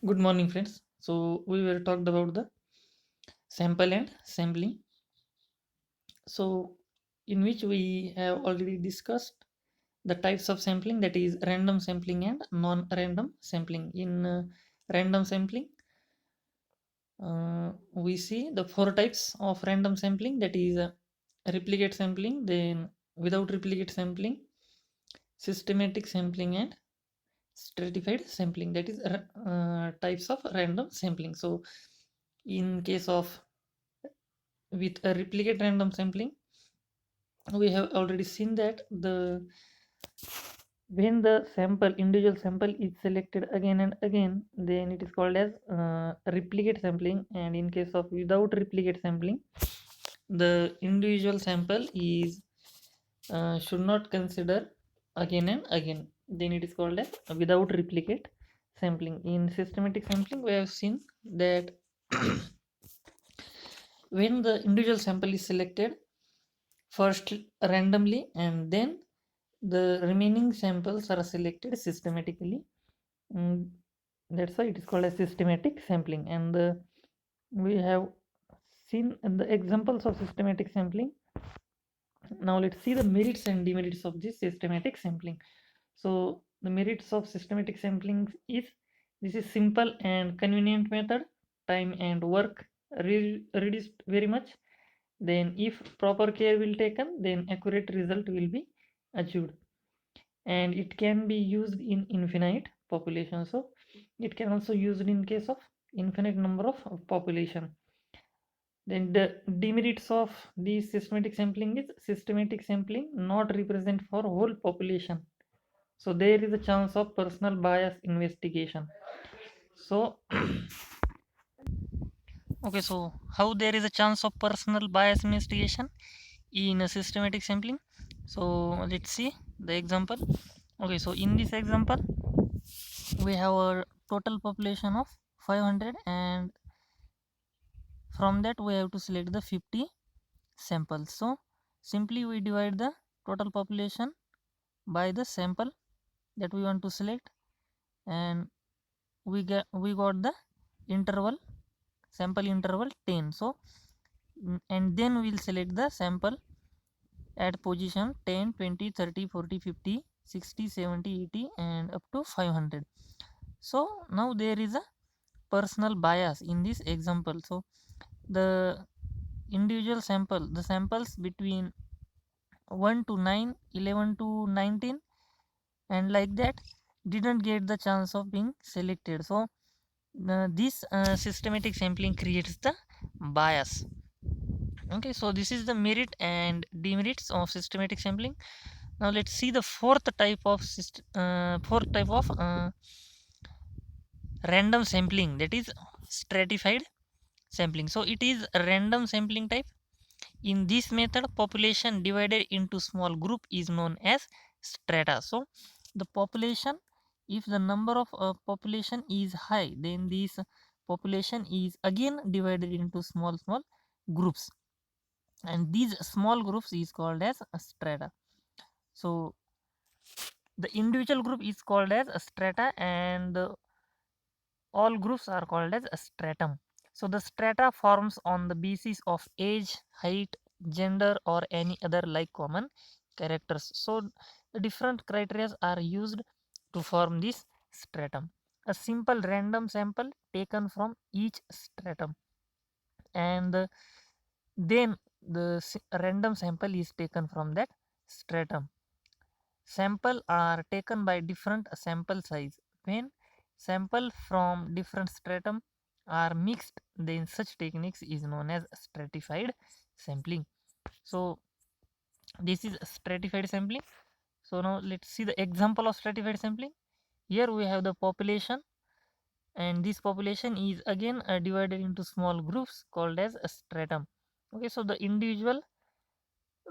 Good morning, friends. So we were talked about the sample and sampling. So in which we have already discussed the types of sampling, that is random sampling and non-random sampling. In random sampling, we see the four types of random sampling, that is replicate sampling, then without replicate sampling, systematic sampling, and stratified sampling, that is types of random sampling. So in case of with a replicate random sampling, we have already seen that the when the sample individual sample is selected again and again, then it is called as replicate sampling. And in case of without replicate sampling, the individual sample is should not consider again and again, then it is called as without replicate sampling. In systematic sampling, we have seen that when the individual sample is selected first randomly, and then the remaining samples are selected systematically. Mm, that's why it is called as systematic sampling. And we have seen the examples of systematic sampling. Now let's see the merits and demerits of this systematic sampling. So the merits of systematic sampling is this is simple and convenient method, time and work reduced very much. Then if proper care will taken, then accurate result will be achieved. And it can be used in infinite population, so it can also used in case of infinite number of population. Then the demerits of the systematic sampling is systematic sampling not represent for whole population, so there is a chance of personal bias investigation. So okay, so how there is a chance of personal bias investigation in a systematic sampling? So let's see the example. Okay, so in this example we have a total population of 500, and from that we have to select the 50 samples. So simply we divide the total population by the sample that we want to select, and we got the interval, sample interval 10. So and then we'll select the sample at position 10, 20, 30, 40, 50, 60, 70, 80, and up to 500. So now there is a personal bias in this example. So the individual sample, the samples between 1 to 9, 11 to 19, and like that didn't get the chance of being selected. So this systematic sampling creates the bias. Okay, so this is the merit and demerits of systematic sampling. Now let's see the fourth type of random sampling, that is stratified sampling. So it is a random sampling type. In this method, population divided into small group is known as strata. So the population, if the number of population is high, then this population is again divided into small groups, and these small groups is called as a strata. So the individual group is called as a strata, and all groups are called as a stratum. So the strata forms on the basis of age, height, gender, or any other like common characters. So the different criteria are used to form this stratum. A simple random sample taken from each stratum, and then the random sample is taken from that stratum. Sample are taken by different sample size. When sample from different stratum are mixed, then such techniques is known as stratified sampling. So this is stratified sampling. So now let's see the example of stratified sampling. Here we have the population, and this population is again divided into small groups called as a stratum. Okay, so the individual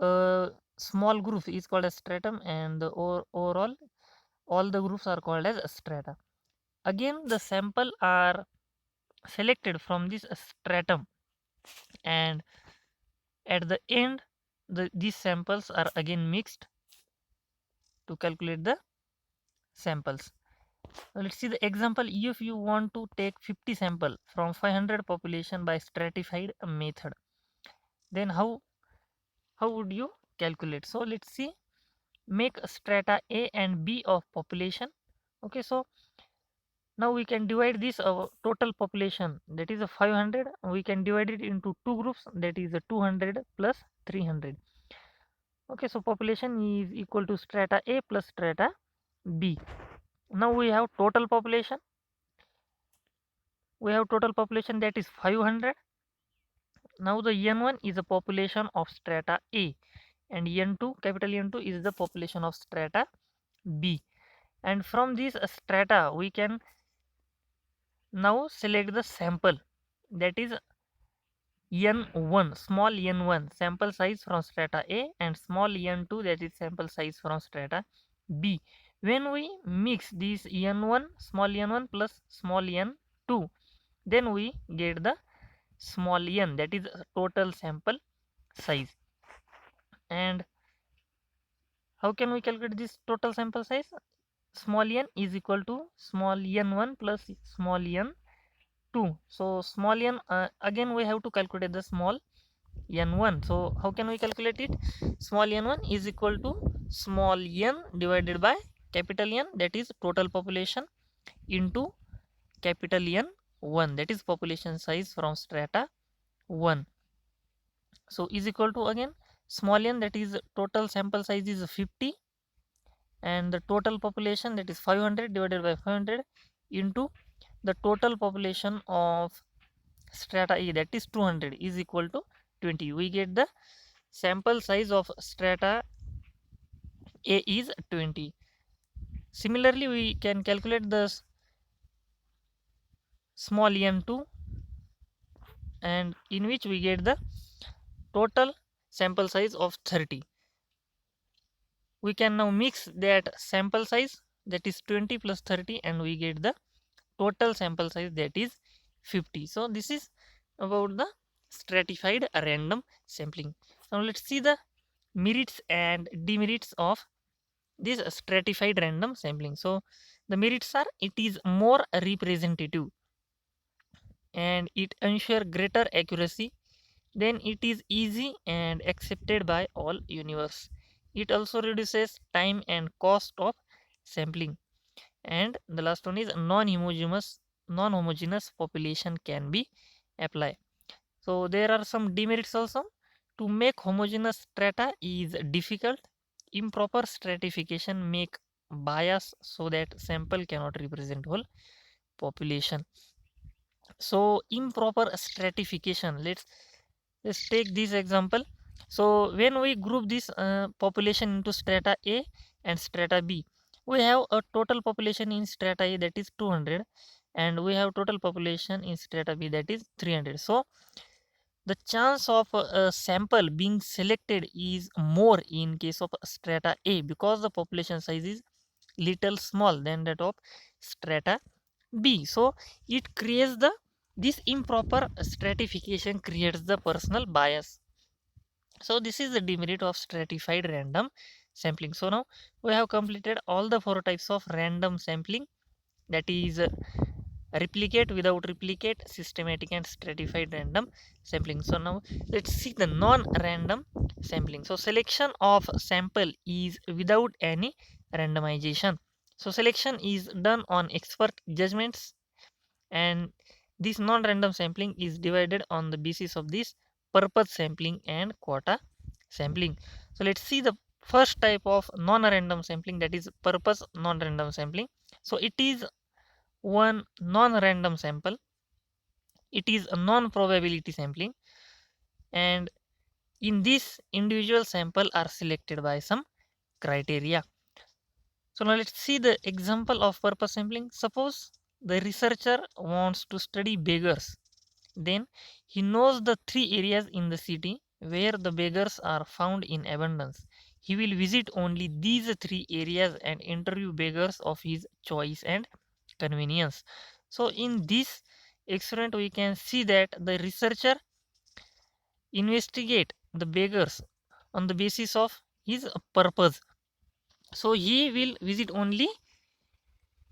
uh, small group is called as stratum, and the overall all the groups are called as strata. Again the sample are selected from this stratum, and at the end these samples are again mixed to calculate the samples. Let's see the example. If you want to take 50 sample from 500 population by stratified method, then how would you calculate? So let's see. Make strata A and B of population. Okay, so now we can divide this total population, that is a 500. We can divide it into two groups, that is a 200 plus 300. Okay, so population is equal to strata A plus strata B. Now we have total population. We have total population, that is 500. Now the N1 is the population of strata A, and N2, capital N2, is the population of strata B. And from this strata we can now select the sample, that is N1, small n1, sample size from strata A, and small n2, that is sample size from strata B. When we mix these n1, small n1 plus small n2, then we get the small n, that is total sample size. And how can we calculate this total sample size? Small n is equal to small n1 plus small n2. So small n, again we have to calculate the small n1. So how can we calculate it? Small n1 is equal to small n divided by capital N, that is total population, into capital N1, that is population size from strata 1. So is equal to, again, small n, that is total sample size is 50, and the total population, that is 500 divided by 500, into the total population of strata E, that is 200, is equal to 20. We get the sample size of strata A is 20. Similarly, we can calculate the small n2, and in which we get the total sample size of 30. We can now mix that sample size, that is 20 plus 30, and we get the total sample size, that is 50. So this is about the stratified random sampling. Now let's see the merits and demerits of this stratified random sampling. So the merits are, it is more representative and it ensure greater accuracy. Then it is easy and accepted by all universe. It also reduces time and cost of sampling. And the last one is non-homogeneous population can be applied. So there are some demerits also. To make homogeneous strata is difficult. Improper stratification make bias so that sample cannot represent whole population. So improper stratification, let's take this example. So when we group this population into strata A and strata B, we have a total population in strata A, that is 200, and we have total population in strata B, that is 300. So the chance of a sample being selected is more in case of strata A, because the population size is little small than that of strata B. So it creates the, this improper stratification creates the personal bias. So this is the demerit of stratified random sampling. So now we have completed all the 4 types of random sampling, that is replicate, without replicate, systematic, and stratified random sampling. So now let's see the non-random sampling. So selection of sample is without any randomization. So selection is done on expert judgments, and this non-random sampling is divided on the basis of this purpose sampling and quota sampling. So let's see the first type of non-random sampling, that is purpose non-random sampling. So it is one non-random sample. It is a non-probability sampling, and in this individual sample are selected by some criteria. So now let's see the example of purpose sampling. Suppose the researcher wants to study beggars. Then he knows the 3 areas in the city where the beggars are found in abundance. He will visit only these 3 areas and interview beggars of his choice and convenience. So in this experiment we can see that the researcher investigate the beggars on the basis of his purpose. So he will visit only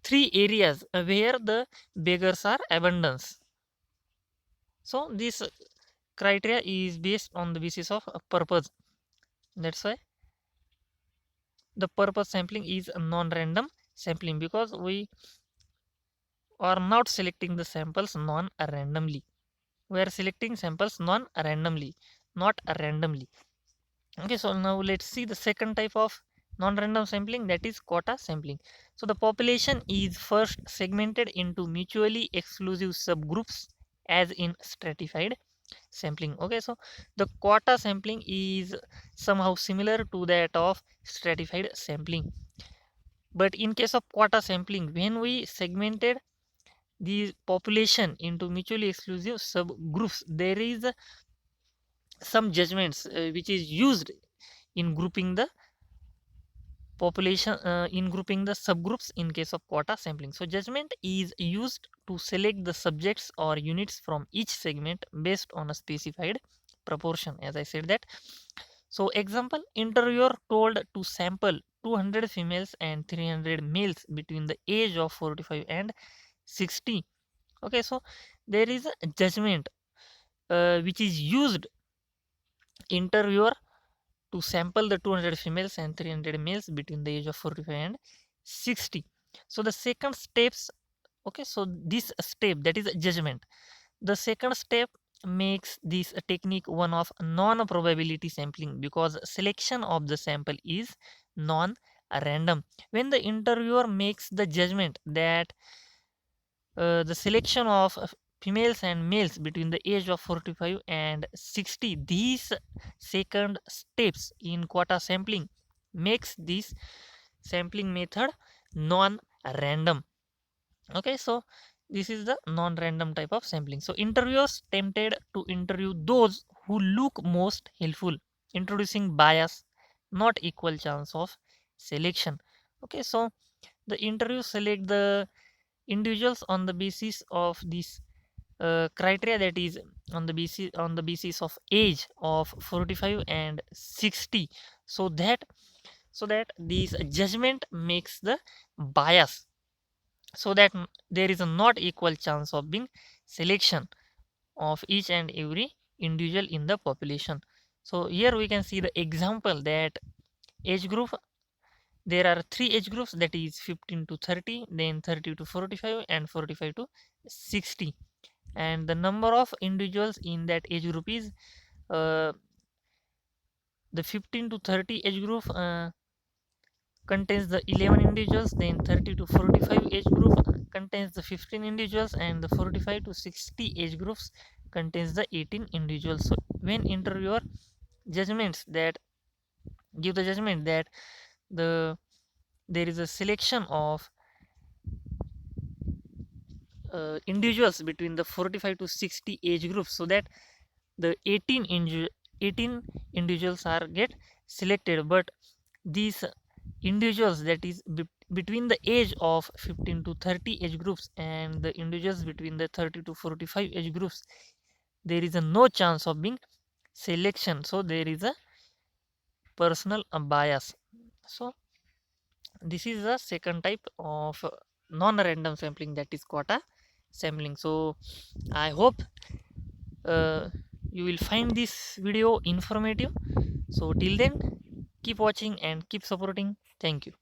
3 areas where the beggars are abundance. So this criteria is based on the basis of purpose. That's why the purpose sampling is non-random sampling, because we are not selecting the samples non-randomly. We are selecting samples non-randomly, not randomly. Okay, so now let's see the second type of non-random sampling, that is quota sampling. So the population is first segmented into mutually exclusive subgroups as in stratified sampling. Okay, so the quota sampling is somehow similar to that of stratified sampling. But in case of quota sampling, when we segmented the population into mutually exclusive subgroups, there is some judgments which is used in grouping the population, in grouping the subgroups in case of quota sampling. So judgment is used to select the subjects or units from each segment based on a specified proportion, as I said that. So example, interviewer told to sample 200 females and 300 males between the age of 45 and 60. Okay, so there is a judgment which is used, interviewer to sample the 200 females and 300 males between the age of 45 and 60. So the second steps, okay, so this step, that is judgment, the second step makes this technique one of non-probability sampling, because selection of the sample is non-random. When the interviewer makes the judgment that the selection of females and males between the age of 45 and 60, these second steps in quota sampling makes this sampling method non-random. Okay, so this is the non-random type of sampling. So interviewers tempted to interview those who look most helpful, introducing bias, not equal chance of selection. Okay, so the interview select the individuals on the basis of this criteria, that is on the basis of age of 45 and 60, so that this judgment makes the bias, so that there is a not equal chance of being selection of each and every individual in the population. So here we can see the example that age group, there are three age groups, that is 15 to 30, then 30 to 45, and 45 to 60. And the number of individuals in that age group is uh, the 15 to 30 age group contains the 11 individuals, then 30 to 45 age group contains the 15 individuals, and the 45 to 60 age groups contains the 18 individuals. So when interviewer judgments that give the judgment that the there is a selection of individuals between the 45 to 60 age groups, so that the 18 individuals are get selected, but these individuals, that is between the age of 15 to 30 age groups and the individuals between the 30 to 45 age groups, there is a no chance of being selection, so there is a personal bias. So this is the second type of non-random sampling, that is quota sampling. So I hope uh, you will find this video informative. So till then, keep watching and keep supporting. Thank you.